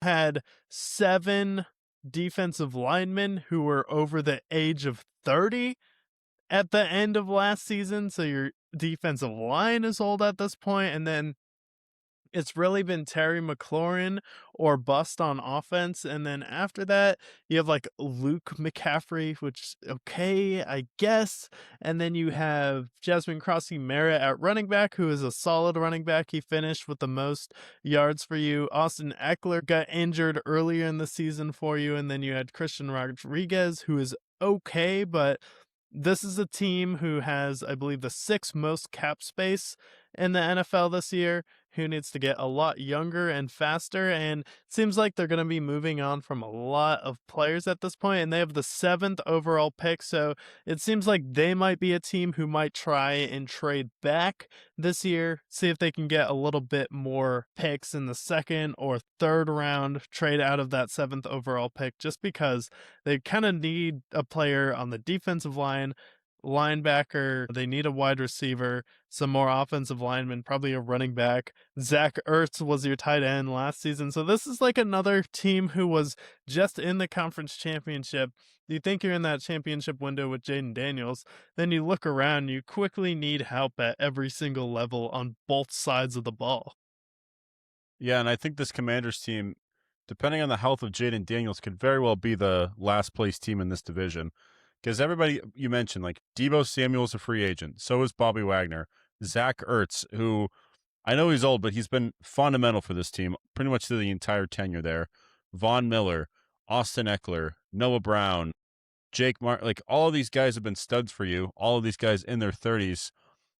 had 7 defensive linemen who were over the age of 30 at the end of last season. So your defensive line is old at this point, and then it's really been Terry McLaurin or bust on offense. And then after that, you have like Luke McCaffrey, which okay, I guess. And then you have Jasmine Crossy Merritt at running back, who is a solid running back. He finished with the most yards for you. Austin Eckler got injured earlier in the season for you. And then you had Christian Rodriguez, who is okay, but this is a team who has, I believe, the 6th most cap space in the NFL this year, who needs to get a lot younger and faster. And it seems like they're going to be moving on from a lot of players at this point, and they have the 7th overall pick. So it seems like they might be a team who might try and trade back this year, see if they can get a little bit more picks in the 2nd or 3rd round, trade out of that 7th overall pick, just because they kind of need a player on the defensive line, linebacker. They need a wide receiver, some more offensive linemen, probably a running back. Zach Ertz was your tight end last season. So this is like another team who was just in the conference championship. You think you're in that championship window with Jaden Daniels, then you look around, you quickly need help at every single level on both sides of the ball. Yeah, and I think this Commanders team, depending on the health of Jaden Daniels, could very well be the last place team in this division. Because everybody you mentioned, like Deebo Samuel's a free agent. So is Bobby Wagner. Zach Ertz, who I know he's old, but he's been fundamental for this team pretty much through the entire tenure there. Von Miller, Austin Eckler, Noah Brown, Jake Martin, like all of these guys have been studs for you. All of these guys in their 30s.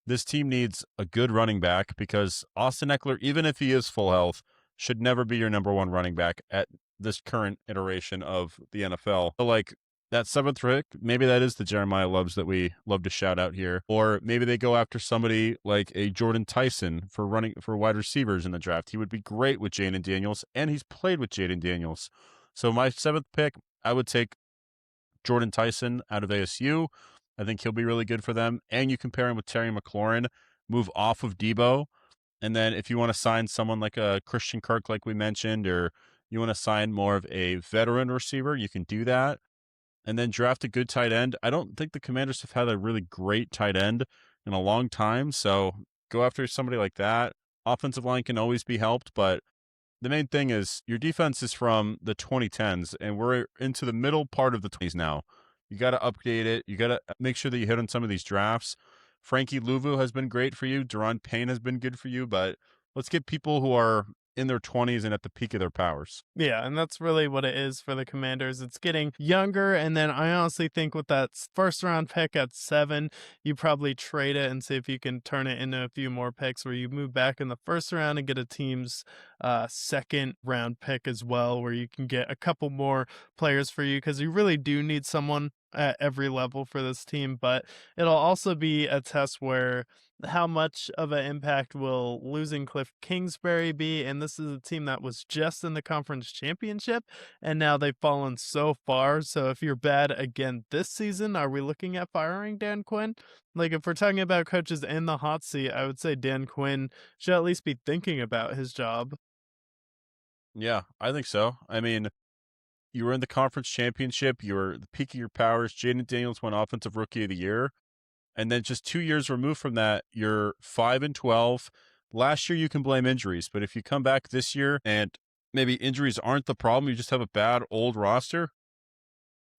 This team needs a good running back because Austin Eckler, even if he is full health, should never be your number one running back at this current iteration of the NFL. So like that 7th pick, maybe that is the Jeremiah Loves that we love to shout out here. Or maybe they go after somebody like a Jordan Tyson for wide receivers in the draft. He would be great with Jaden Daniels, and he's played with Jaden Daniels. So my 7th pick, I would take Jordan Tyson out of ASU. I think he'll be really good for them. And you compare him with Terry McLaurin, move off of Deebo. And then if you want to sign someone like a Christian Kirk, like we mentioned, or you want to sign more of a veteran receiver, you can do that. And then draft a good tight end. I don't think the Commanders have had a really great tight end in a long time. So go after somebody like that. Offensive line can always be helped, but the main thing is your defense is from the 2010s, and we're into the middle part of the 20s now. You got to update it. You got to make sure that you hit on some of these drafts. Frankie Louvu has been great for you. Daron Payne has been good for you, but let's get people who are in their 20s and at the peak of their powers. Yeah, and that's really what it is for the Commanders. It's getting younger, and then I honestly think with that 1st round pick at 7, you probably trade it and see if you can turn it into a few more picks where you move back in the 1st round and get a team's 2nd round pick as well, where you can get a couple more players for you, because you really do need someone at every level for this team. But it'll also be a test where how much of an impact will losing Cliff Kingsbury be? And this is a team that was just in the conference championship, and now they've fallen so far. So if you're bad again this season, are we looking at firing Dan Quinn? Like, if we're talking about coaches in the hot seat, I would say Dan Quinn should at least be thinking about his job. Yeah, I think so. I mean, you were in the conference championship. You were at the peak of your powers. Jaden Daniels won Offensive Rookie of the Year. And then just 2 years removed from that, you're 5-12. Last year, you can blame injuries. But if you come back this year and maybe injuries aren't the problem, you just have a bad old roster,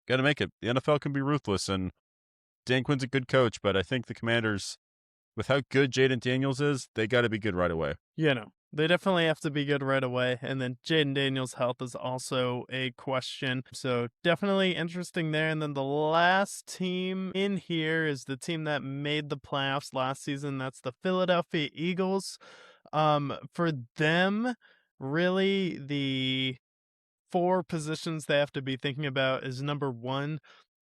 got to make it. The NFL can be ruthless. And Dan Quinn's a good coach, but I think the Commanders, with how good Jaden Daniels is, they got to be good right away. They definitely have to be good right away. And then Jaden Daniels' health is also a question. So definitely interesting there. And then the last team in here is the team that made the playoffs last season. That's the Philadelphia Eagles. For them, really the 4 positions they have to be thinking about is number 1,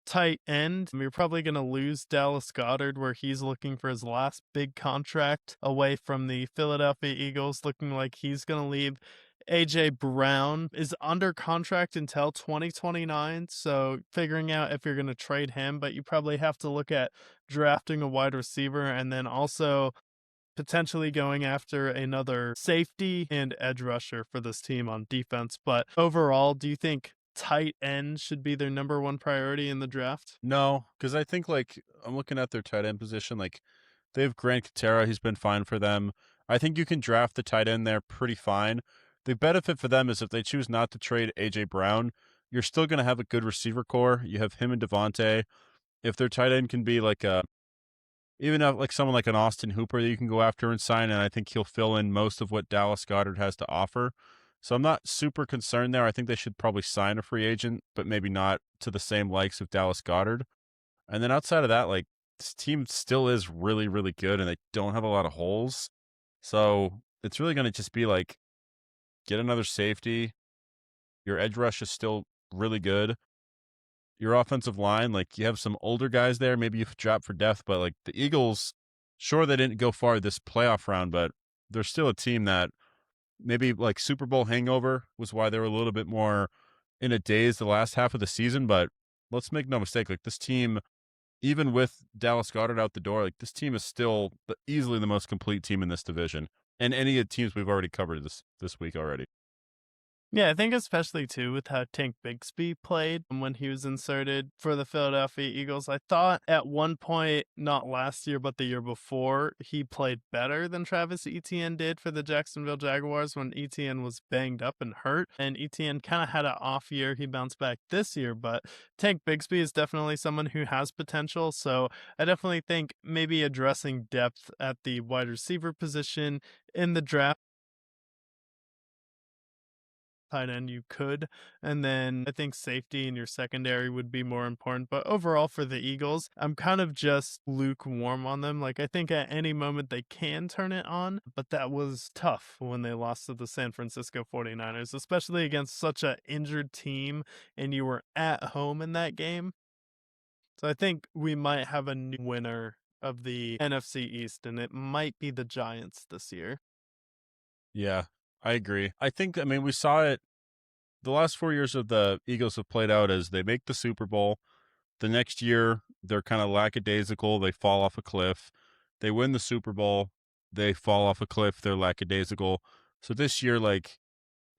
tight end. You're probably going to lose Dallas Goedert, where he's looking for his last big contract away from the Philadelphia Eagles, looking like he's going to leave. AJ Brown is under contract until 2029, so figuring out if you're going to trade him, but you probably have to look at drafting a wide receiver, and then also potentially going after another safety and edge rusher for this team on defense. But overall, do you think tight end should be their number one priority in the draft? No, because I think like I'm looking at their tight end position. Like they have Grant Katera, he's been fine for them. I think you can draft the tight end there pretty fine. The benefit for them is if they choose not to trade AJ Brown, you're still going to have a good receiver core. You have him and Devontae. If their tight end can be like a even like someone like an Austin Hooper that you can go after and sign, and I think he'll fill in most of what Dallas Goedert has to offer. So I'm not super concerned there. I think they should probably sign a free agent, but maybe not to the same likes of Dallas Goedert. And then outside of that, like this team still is really, really good and they don't have a lot of holes. So it's really going to just be like get another safety. Your edge rush is still really good. Your offensive line, like you have some older guys there. Maybe you've dropped for depth, but like the Eagles, sure, they didn't go far this playoff round, but they're still a team that maybe like Super Bowl hangover was why they were a little bit more in a daze the last half of the season. But let's make no mistake, like this team, even with Dallas Goedert out the door, like this team is still easily the most complete team in this division, and any of the teams we've already covered this week already. Yeah, I think especially too with how Tank Bigsby played when he was inserted for the Philadelphia Eagles. I thought at one point, not last year, but the year before, he played better than Travis Etienne did for the Jacksonville Jaguars when Etienne was banged up and hurt. And Etienne kind of had an off year. He bounced back this year, but Tank Bigsby is definitely someone who has potential. So I definitely think maybe addressing depth at the wide receiver position in the draft tight end you could. And then I think safety in your secondary would be more important. But overall for the Eagles, I'm kind of just lukewarm on them. Like I think at any moment they can turn it on, but that was tough when they lost to the San Francisco 49ers, especially against such an injured team and you were at home in that game. So I think we might have a new winner of the NFC East and it might be the Giants this year. Yeah, I agree. I mean, we saw it the last 4 years of the Eagles have played out as they make the Super Bowl. The next year, they're kind of lackadaisical. They fall off a cliff. They win the Super Bowl. They fall off a cliff. They're lackadaisical. So this year, like,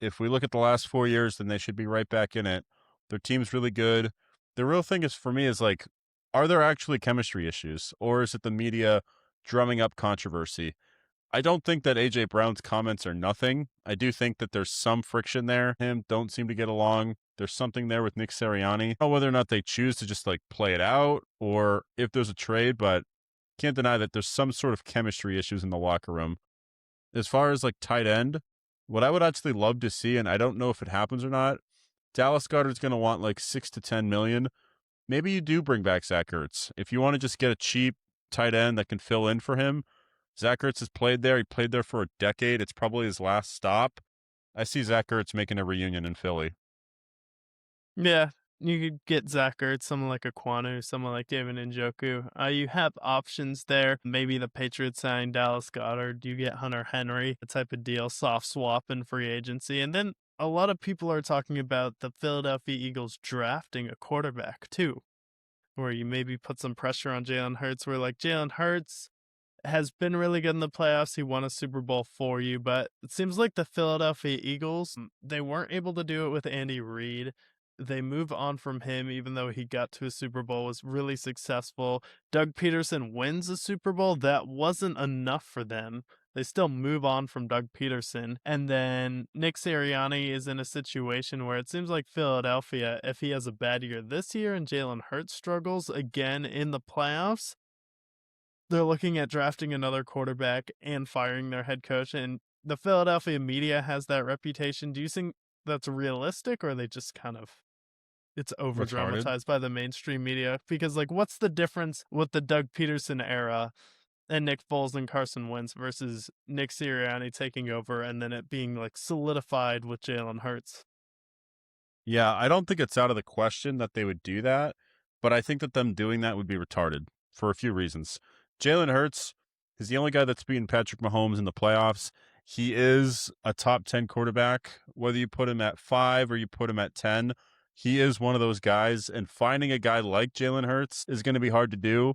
if we look at the last 4 years, then they should be right back in it. Their team's really good. The real thing is for me is like, are there actually chemistry issues or is it the media drumming up controversy? I don't think that AJ Brown's comments are nothing. I do think that there's some friction there. Him don't seem to get along. There's something there with Nick Sirianni. I don't know whether or not they choose to just like play it out or if there's a trade, but can't deny that there's some sort of chemistry issues in the locker room. As far as like tight end, what I would actually love to see, and I don't know if it happens or not, Dallas Goedert's going to want like 6 to 10 million. Maybe you do bring back Zach Ertz. If you want to just get a cheap tight end that can fill in for him, Zach Ertz has played there. He played there for a decade. It's probably his last stop. I see Zach Ertz making a reunion in Philly. Yeah, you could get Zach Ertz, someone like Aquanu, someone like David Njoku. You have options there. Maybe the Patriots sign Dallas Goedert. You get Hunter Henry, the type of deal, soft swap in free agency. And then a lot of people are talking about the Philadelphia Eagles drafting a quarterback too, where you maybe put some pressure on Jalen Hurts, where like Jalen Hurts has been really good in the playoffs. He won a Super Bowl for you, but it seems like the Philadelphia Eagles, they weren't able to do it with Andy Reid. They move on from him, even though he got to a Super Bowl, was really successful. Doug Peterson wins a Super Bowl. That wasn't enough for them. They still move on from Doug Peterson. And then Nick Sirianni is in a situation where it seems like Philadelphia, if he has a bad year this year and Jalen Hurts struggles again in the playoffs, they're looking at drafting another quarterback and firing their head coach. And the Philadelphia media has that reputation. Do you think that's realistic or are they just kind of it's over Retarded. dramatized by the mainstream media? Because like what's the difference with the Doug Peterson era and Nick Foles and Carson Wentz versus Nick Sirianni taking over and then it being like solidified with Jalen Hurts? Yeah, I don't think it's out of the question that they would do that, but I think that them doing that would be retarded for a few reasons. Jalen Hurts is the only guy that's beaten Patrick Mahomes in the playoffs. He is a top 10 quarterback, whether you put him at 5 or you put him at 10. He is one of those guys, and finding a guy like Jalen Hurts is going to be hard to do.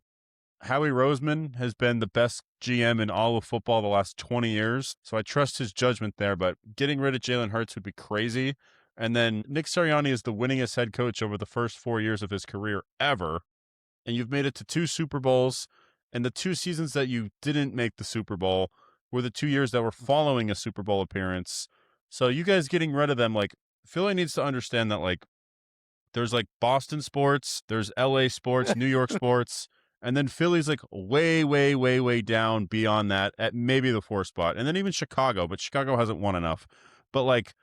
Howie Roseman has been the best GM in all of football the last 20 years, so I trust his judgment there, but getting rid of Jalen Hurts would be crazy. And then Nick Sirianni is the winningest head coach over the first 4 years of his career ever, and you've made it to 2 Super Bowls, and the 2 seasons that you didn't make the Super Bowl were the 2 years that were following a Super Bowl appearance. So you guys getting rid of them, like, Philly needs to understand that, like, there's like Boston sports, there's LA sports, New York sports, and then Philly's like way, way, way, way down beyond that at maybe the 4th spot. And then even Chicago, but Chicago hasn't won enough. But like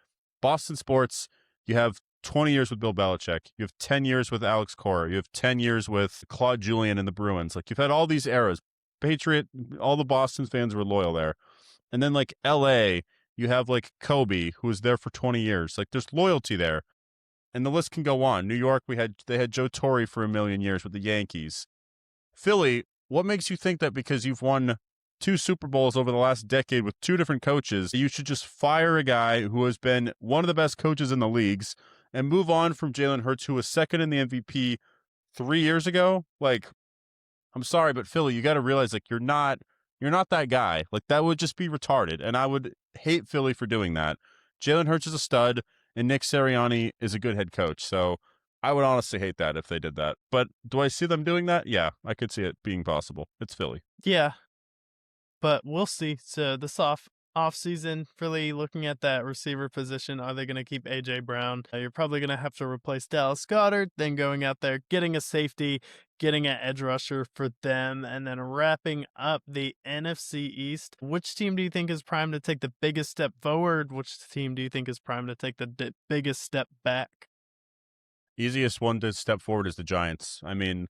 Boston sports, you have 20 years with Bill Belichick. You have 10 years with Alex Cora. You have 10 years with Claude Julien and the Bruins. Like you've had all these eras. Patriot, all the Boston fans were loyal there. And then like LA, you have like Kobe, who was there for 20 years. Like there's loyalty there. And the list can go on. New York, they had Joe Torre for a million years with the Yankees. Philly, what makes you think that because you've won 2 Super Bowls over the last decade with 2 different coaches, you should just fire a guy who has been one of the best coaches in the leagues and move on from Jalen Hurts, who was second in the MVP 3 years ago? Like, I'm sorry, but Philly, you got to realize like you're not that guy. Like that would just be retarded, and I would hate Philly for doing that. Jalen Hurts is a stud, and Nick Sirianni is a good head coach. So I would honestly hate that if they did that. But do I see them doing that? Yeah, I could see it being possible. It's Philly. Yeah, but we'll see. So this off-season, really looking at that receiver position, are they going to keep A.J. Brown? You're probably going to have to replace Dallas Goedert, then going out there, getting a safety, getting an edge rusher for them, and then wrapping up the NFC East. Which team do you think is primed to take the biggest step forward? Which team do you think is primed to take the biggest step back? Easiest one to step forward is the Giants. I mean,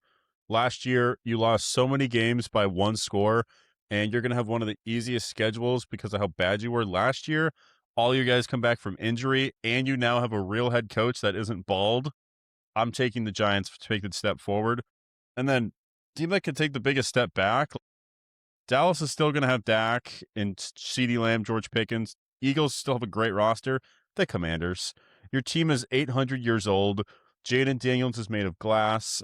last year you lost so many games by 1 score, and you're going to have one of the easiest schedules because of how bad you were last year. All you guys come back from injury, and you now have a real head coach that isn't bald. I'm taking the Giants to take the step forward. And then, team that could take the biggest step back, Dallas is still going to have Dak and CeeDee Lamb, George Pickens. Eagles still have a great roster. The Commanders. Your team is 800 years old. Jaden Daniels is made of glass.